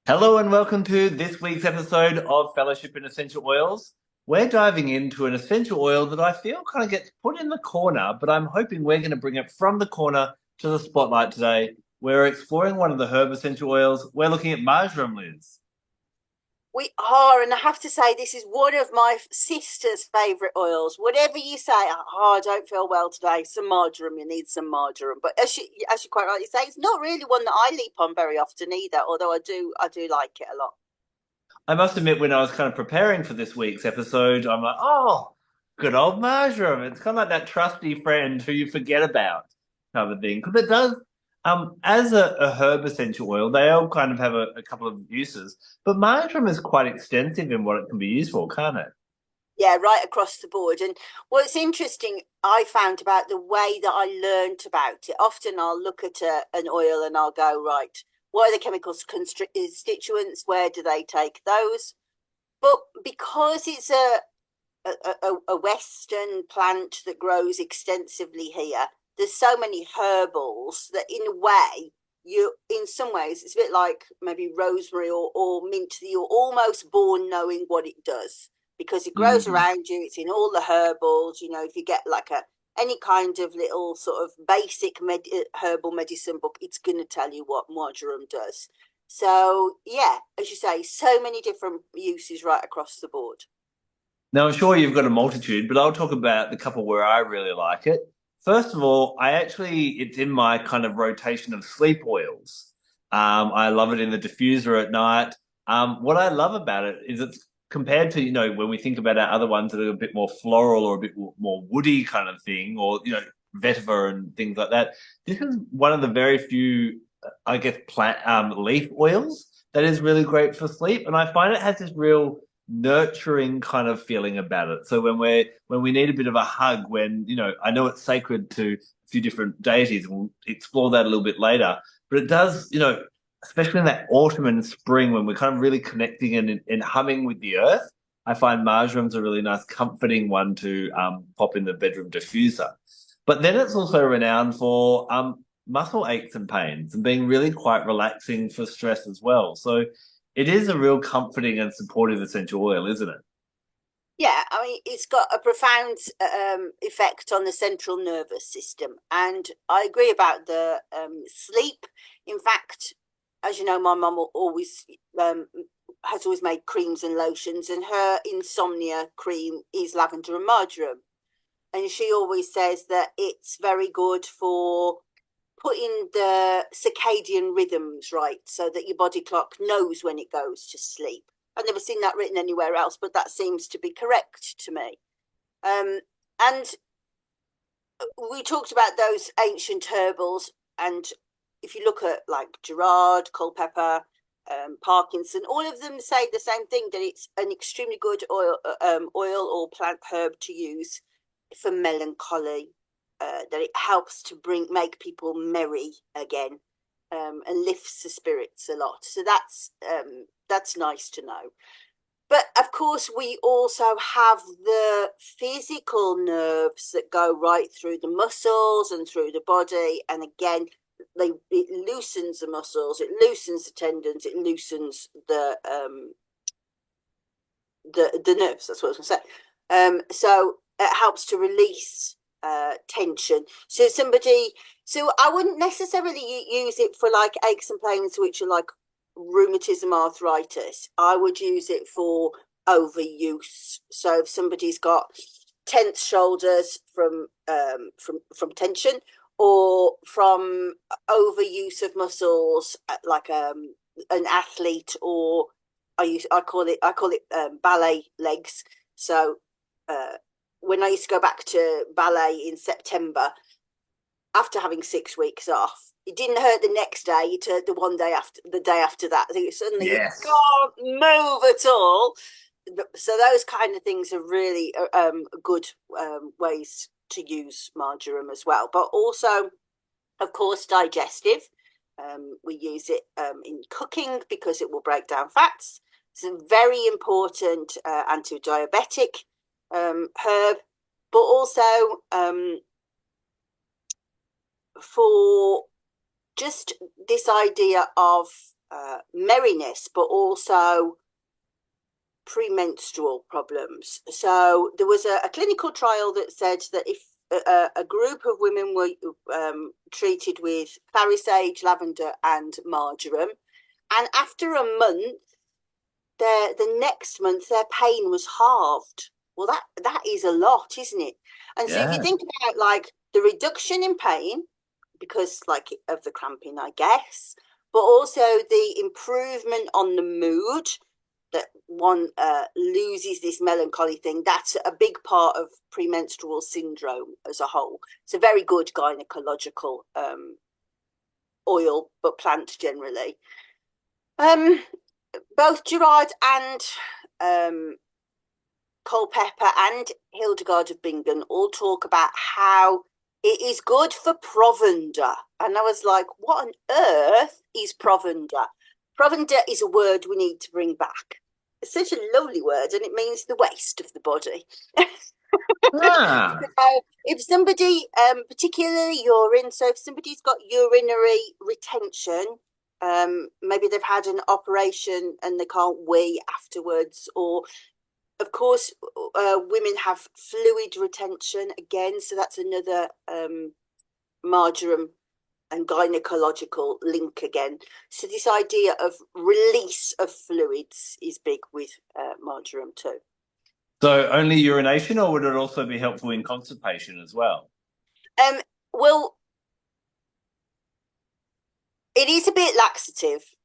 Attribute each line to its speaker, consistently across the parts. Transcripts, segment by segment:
Speaker 1: Hello and welcome to this week's episode of Fellowship in Essential Oils. We're diving into an essential oil that I feel kind of gets put in the corner, but I'm hoping we're going to bring it from the corner to the spotlight today. We're exploring one of the herb essential oils. We're looking at marjoram, Liz.
Speaker 2: We are, and I have to say, this is one of my sister's favourite oils. Whatever you say, I don't feel well today. Some marjoram, you need some marjoram. But as you quite rightly say, it's not really one that I leap on very often either. Although I do like it a lot.
Speaker 1: I must admit, when I was kind of preparing for this week's episode, I'm like, oh, good old marjoram. It's kind of like that trusty friend who you forget about kind of thing. Because it does, as a herb essential oil, they all kind of have a couple of uses. But marjoram is quite extensive in what it can be used for, can't it?
Speaker 2: Yeah, right across the board. And what's interesting, I found about the way that I learnt about it. Often I'll look at an oil and I'll go, right, what are the chemicals constituents? Where do they take those? But because it's a Western plant that grows extensively here, there's so many herbals that, in a way, in some ways, it's a bit like maybe rosemary or mint. You're almost born knowing what it does because it grows
Speaker 1: Mm.
Speaker 2: around you. It's in all the herbals. If you get like any kind of little sort of basic herbal medicine book, it's going to tell you what marjoram does. So yeah, as you say, so many different uses right across the board.
Speaker 1: Now, I'm sure you've got a multitude, but I'll talk about the couple where I really like it. First of all, it's in my kind of rotation of sleep oils. I love it in the diffuser at night. What I love about it is it's compared to, when we think about our other ones that are a bit more floral or a bit more woody kind of thing, or, vetiver and things like that. This is one of the very few, I guess, leaf oils that is really great for sleep. And I find it has this real nurturing kind of feeling about it. So when we need a bit of a hug, when I know it's sacred to a few different deities, and we'll explore that a little bit later. But it does, especially in that autumn and spring when we're kind of really connecting and humming with the earth. I find marjoram's a really nice, comforting one to pop in the bedroom diffuser. But then it's also renowned for muscle aches and pains and being really quite relaxing for stress as well. So it is a real comforting and supportive essential oil, isn't it?
Speaker 2: Yeah, I mean, it's got a profound effect on the central nervous system. And I agree about the sleep. In fact, as you know, my mum always has always made creams and lotions, and her insomnia cream is lavender and marjoram. And she always says that it's very good for putting the circadian rhythms right so that your body clock knows when it goes to sleep. I've never seen that written anywhere else, but that seems to be correct to me. And we talked about those ancient herbals, and if you look at like Gerard, Culpeper, Parkinson, all of them say the same thing, that it's an extremely good oil or plant herb to use for melancholy, that it helps to make people merry again, and lifts the spirits a lot. So that's nice to know. But of course, we also have the physical nerves that go right through the muscles and through the body. And again, it loosens the muscles, it loosens the tendons, it loosens the nerves. That's what I was going to say. So it helps to release tension. So I wouldn't necessarily use it for like aches and pains, which are like rheumatism, arthritis. I would use it for overuse. So if somebody's got tense shoulders from tension, or from overuse of muscles, like an athlete, or I call it ballet legs. So uh, when I used to go back to ballet in September, after having 6 weeks off, it didn't hurt the next day. It hurt the day after that. I think suddenly you
Speaker 1: Yes.
Speaker 2: can't move at all. So those kind of things are really good ways to use marjoram as well. But also, of course, digestive. We use it in cooking because it will break down fats. It's a very important anti-diabetic herb, but also for just this idea of merriness, but also premenstrual problems. So there was a clinical trial that said that if a group of women were treated with clary sage, lavender, and marjoram, and after a month, the next month their pain was halved. Well, that is a lot, isn't it? And so if you think about like the reduction in pain because like of the cramping, I guess, but also the improvement on the mood, that one loses this melancholy thing. That's a big part of premenstrual syndrome as a whole. It's a very good gynecological oil, but plant generally. Both Gerard and Culpeper and Hildegard of Bingen all talk about how it is good for provender. And I was like, what on earth is provender? Provender is a word we need to bring back. It's such a lovely word, and it means the waste of the body. If somebody, particularly urine, so if somebody's got urinary retention, maybe they've had an operation and they can't wee afterwards, or of course women have fluid retention again, so that's another marjoram and gynecological link again. So this idea of release of fluids is big with marjoram too.
Speaker 1: So only urination, or would it also be helpful in constipation as well?
Speaker 2: Well, it is a bit laxative,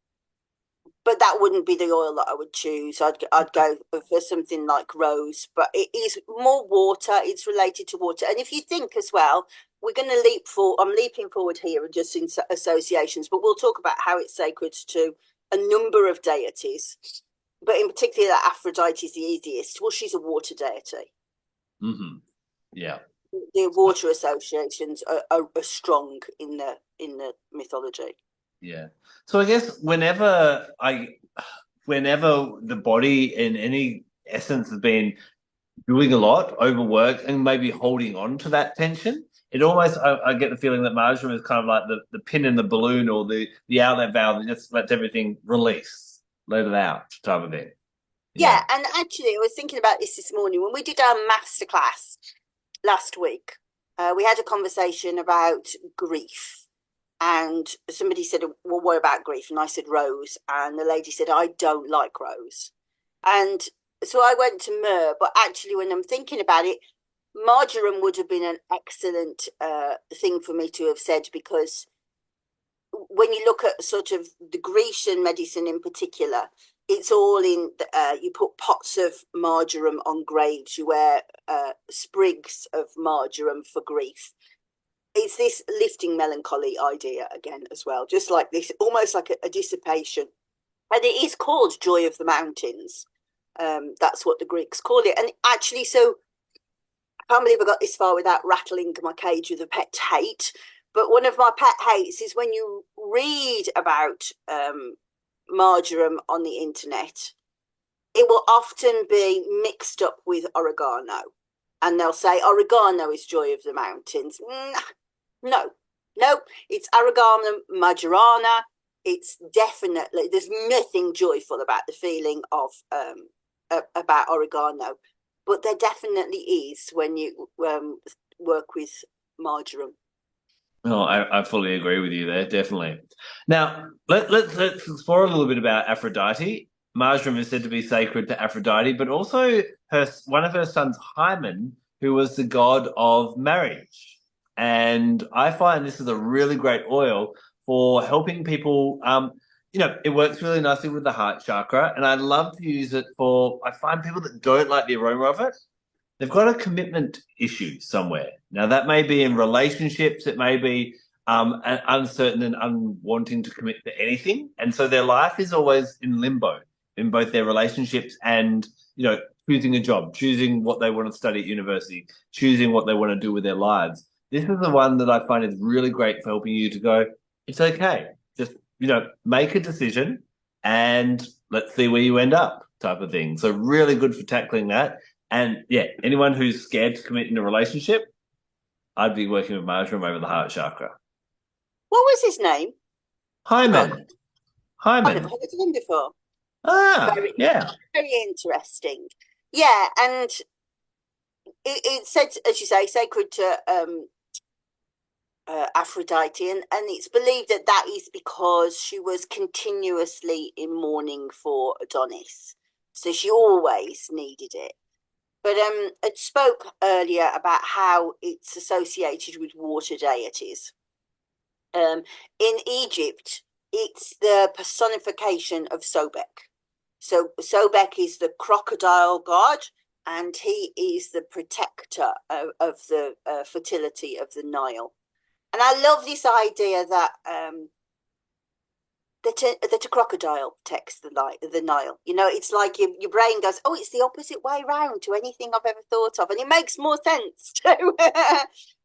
Speaker 2: but that wouldn't be the oil that I would choose. I'd go for something like rose, but it is more water. It's related to water. And if you think as well, we're going to leap forward. I'm leaping forward here just in associations, but we'll talk about how it's sacred to a number of deities. But in particular, Aphrodite is the easiest. Well, she's a water deity.
Speaker 1: Mm-hmm. Yeah.
Speaker 2: The water associations are strong in the mythology.
Speaker 1: Yeah. So I guess whenever the body in any essence has been doing a lot, overworked, and maybe holding on to that tension, it almost, I get the feeling that marjoram is kind of like the pin in the balloon, or the outlet valve that just lets everything release, let it out type of thing.
Speaker 2: Yeah, and actually I was thinking about this morning when we did our masterclass last week. We had a conversation about grief. And somebody said, well, what about grief? And I said, rose. And the lady said, I don't like rose. And so I went to myrrh. But actually, when I'm thinking about it, marjoram would have been an excellent thing for me to have said, because when you look at sort of the Grecian medicine in particular, it's all in, you put pots of marjoram on graves. You wear sprigs of marjoram for grief. It's this lifting melancholy idea again as well, just like this, almost like a dissipation. And it is called Joy of the Mountains. That's what the Greeks call it. And actually, so I can't believe I got this far without rattling my cage with a pet hate. But one of my pet hates is when you read about marjoram on the internet, it will often be mixed up with oregano. And they'll say oregano is Joy of the Mountains. No, it's Origanum majorana. It's definitely, there's nothing joyful about the feeling of about oregano, but there definitely is when you work with marjoram.
Speaker 1: Oh, I fully agree with you there, definitely. Now, let's explore a little bit about Aphrodite. Marjoram is said to be sacred to Aphrodite, but also one of her sons, Hymen, who was the god of marriage. And I find this is a really great oil for helping people. It works really nicely with the heart chakra, and I love to use it for, I find people that don't like the aroma of it, they've got a commitment issue somewhere. Now, that may be in relationships, it may be an uncertain and unwanting to commit to anything. And so their life is always in limbo in both their relationships and, choosing a job, choosing what they want to study at university, choosing what they want to do with their lives. This is the one that I find is really great for helping you to go, it's okay. Just, make a decision and let's see where you end up type of thing. So really good for tackling that. And yeah, anyone who's scared to commit in a relationship, I'd be working with marjoram over the heart chakra.
Speaker 2: What was his name?
Speaker 1: Hymen.
Speaker 2: I've never
Speaker 1: Hymen.
Speaker 2: heard of them before.
Speaker 1: Ah,
Speaker 2: Very,
Speaker 1: yeah.
Speaker 2: very interesting. Yeah, and it's said, as you say, sacred to Aphrodite, and it's believed that that is because she was continuously in mourning for Adonis, so she always needed it. But it spoke earlier about how it's associated with water deities. In Egypt, it's the personification of Sobek. So Sobek is the crocodile god, and he is the protector of the fertility of the Nile. And I love this idea that that a crocodile protects the Nile. You know, it's like your brain goes, oh, it's the opposite way round to anything I've ever thought of, and it makes more sense too.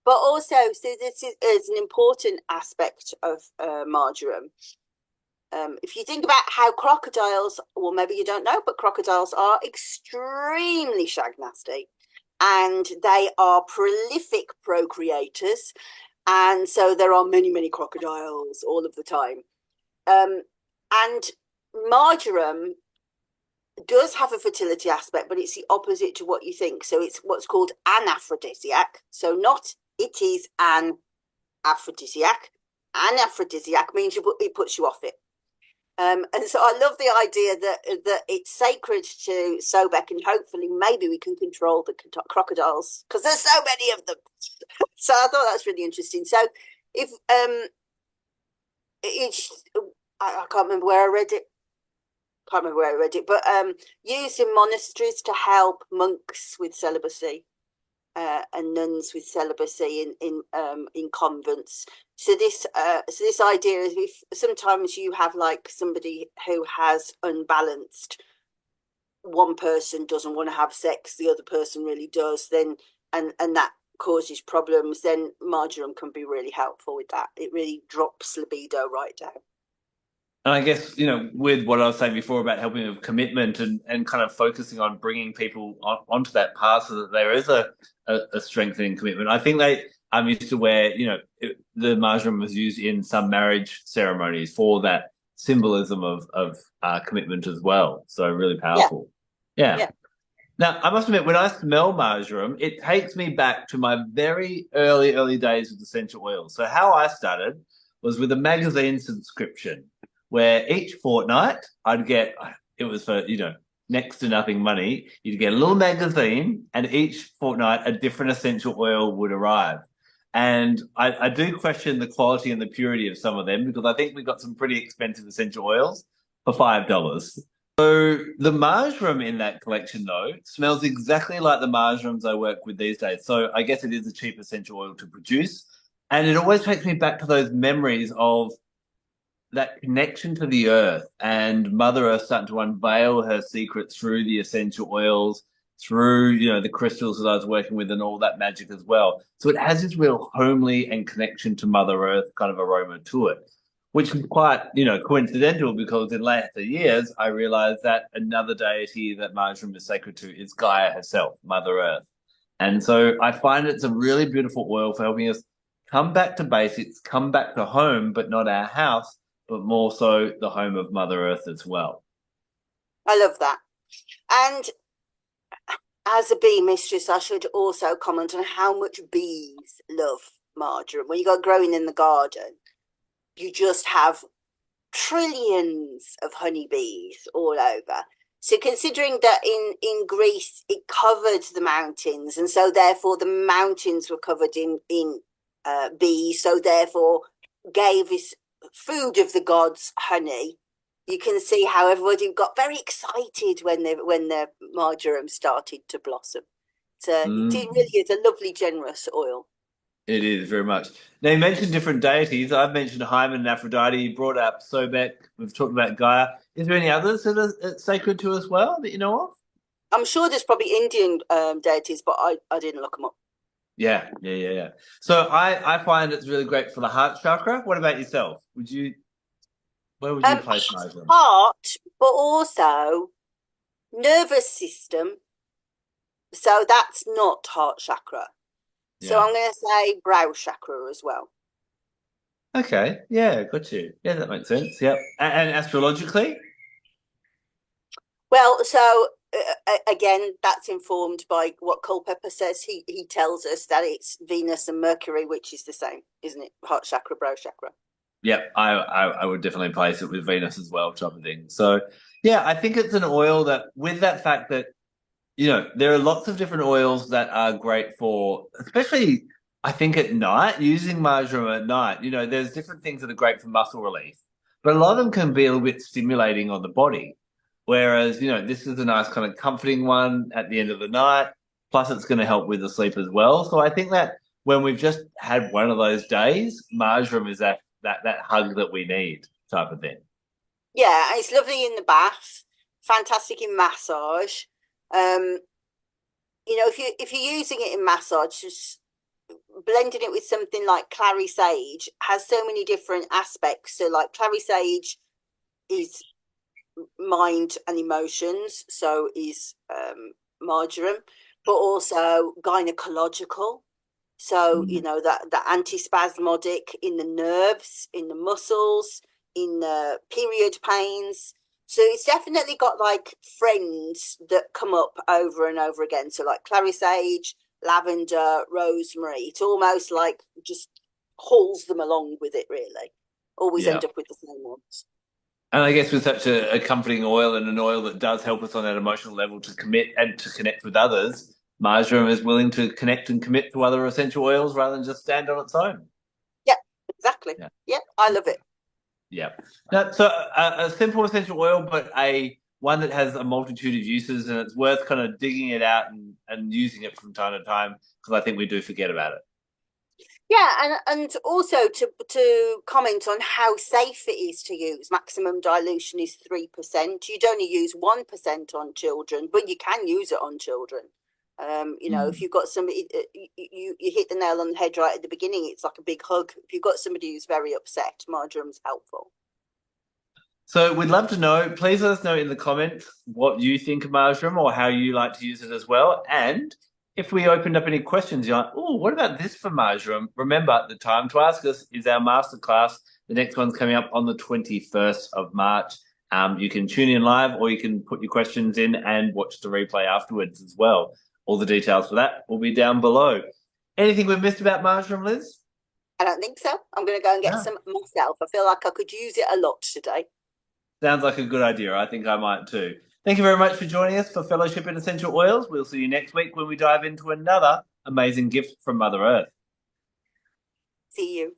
Speaker 2: But also, so this is an important aspect of marjoram. If you think about how crocodiles, or maybe you don't know, but crocodiles are extremely shag nasty, and they are prolific procreators, and so there are many, many crocodiles all of the time. And marjoram does have a fertility aspect, but it's the opposite to what you think. So it's what's called an aphrodisiac. So not it is an aphrodisiac. An aphrodisiac means it puts you off it. And so I love the idea that it's sacred to Sobek, and hopefully maybe we can control the crocodiles because there's so many of them. So I thought that's really interesting. So if it's I can't remember where I read it. Can't remember where I read it, but used in monasteries to help monks with celibacy and nuns with celibacy in convents. So this idea is if sometimes you have like somebody who has unbalanced, one person doesn't want to have sex, the other person really does, then and that causes problems, then marjoram can be really helpful with that. It really drops libido right down.
Speaker 1: And I guess, with what I was saying before about helping with commitment and kind of focusing on bringing people onto that path so that there is a strengthening commitment. I think I'm used to where, the marjoram was used in some marriage ceremonies for that symbolism of commitment as well. So really
Speaker 2: Yeah,
Speaker 1: powerful. Yeah.
Speaker 2: yeah.
Speaker 1: Now, I must admit, when I smell marjoram, it takes me back to my very early, early days with essential oils. So how I started was with a magazine subscription where each fortnight I'd get, it was for, next to nothing money. You'd get a little magazine and each fortnight a different essential oil would arrive. And I do question the quality and the purity of some of them because I think we got some pretty expensive essential oils for $5. So the marjoram in that collection, though, smells exactly like the marjorams I work with these days. So I guess it is a cheap essential oil to produce. And it always takes me back to those memories of that connection to the earth and Mother Earth starting to unveil her secrets through the essential oils, through, the crystals that I was working with and all that magic as well. So it has this real homely and connection to Mother Earth kind of aroma to it, which is quite, coincidental because in later years, I realized that another deity that marjoram is sacred to is Gaia herself, Mother Earth. And so I find it's a really beautiful oil for helping us come back to basics, come back to home, but not our house, but more so the home of Mother Earth as well.
Speaker 2: I love that. And as a bee mistress, I should also comment on how much bees love marjoram. When you got growing in the garden, you just have trillions of honeybees all over. So considering that in Greece it covered the mountains, and so therefore the mountains were covered in bees, so therefore gave this food of the gods honey. You can see how everybody got very excited when the marjoram started to blossom. So it really is a lovely, generous oil.
Speaker 1: It is very much. Now, you mentioned different deities. I've mentioned Hymen and Aphrodite. You brought up Sobek. We've talked about Gaia. Is there any others that are sacred to as well that you know of?
Speaker 2: I'm sure there's probably Indian deities, but I didn't look them up.
Speaker 1: Yeah. So I find it's really great for the heart chakra. What about yourself? Where would you place marjoram?
Speaker 2: Heart, but also nervous system. So that's not heart chakra. So
Speaker 1: Yeah.
Speaker 2: I'm going to say brow chakra as well.
Speaker 1: Okay. Yeah, got you. Yeah, that makes sense. Yep. And astrologically?
Speaker 2: Well, so again, that's informed by what Culpeper says. He tells us that it's Venus and Mercury, which is the same, isn't it? Heart chakra, brow chakra.
Speaker 1: Yep, I would definitely place it with Venus as well, type of thing. So yeah, I think it's an oil that, with that fact that, there are lots of different oils that are great for, especially I think at night, using marjoram at night. There's different things that are great for muscle relief, but a lot of them can be a little bit stimulating on the body. Whereas, this is a nice kind of comforting one at the end of the night. Plus, it's going to help with the sleep as well. So I think that when we've just had one of those days, marjoram is that hug that we need, type of thing.
Speaker 2: Yeah, it's lovely in the bath, fantastic in massage. Um, if you're using it in massage, just blending it with something like clary sage has so many different aspects. So, like clary sage is mind and emotions, so is marjoram, but also gynecological. So,
Speaker 1: Mm.
Speaker 2: that antispasmodic in the nerves, in the muscles, in the period pains. So it's definitely got like friends that come up over and over again. So like clary sage, lavender, rosemary. It's almost like just hauls them along with it, really. Always
Speaker 1: Yeah.
Speaker 2: end up with the same ones.
Speaker 1: And I guess with such a comforting oil, and an oil that does help us on that emotional level to commit and to connect with others, marjoram is willing to connect and commit to other essential oils rather than just stand on its own.
Speaker 2: Yeah, exactly.
Speaker 1: Yeah.
Speaker 2: Yeah, I love it.
Speaker 1: Yeah. Now, so a simple essential oil, but a one that has a multitude of uses, and it's worth kind of digging it out and using it from time to time, because I think we do forget about it.
Speaker 2: Yeah, and also to comment on how safe it is to use. Maximum dilution is 3%. You'd only use 1% on children, but you can use it on children. If
Speaker 1: Mm.
Speaker 2: you've got somebody, you hit the nail on the head right at the beginning. It's like a big hug. If you've got somebody who's very upset, marjoram's helpful.
Speaker 1: So we'd love to know. Please let us know in the comments what you think of marjoram or how you like to use it as well. And if we opened up any questions, you're like, oh, what about this for marjoram? Remember, the time to ask us is our masterclass. The next one's coming up on the 21st of March. You can tune in live, or you can put your questions in and watch the replay afterwards as well. All the details for that will be down below. Anything we've missed about marjoram, Liz?
Speaker 2: I don't think so. I'm going to go and get
Speaker 1: No.
Speaker 2: some myself. I feel like I could use it a lot today.
Speaker 1: Sounds like a good idea. I think I might too. Thank you very much for joining us for Fellowship in Essential Oils. We'll see you next week when we dive into another amazing gift from Mother Earth.
Speaker 2: See you.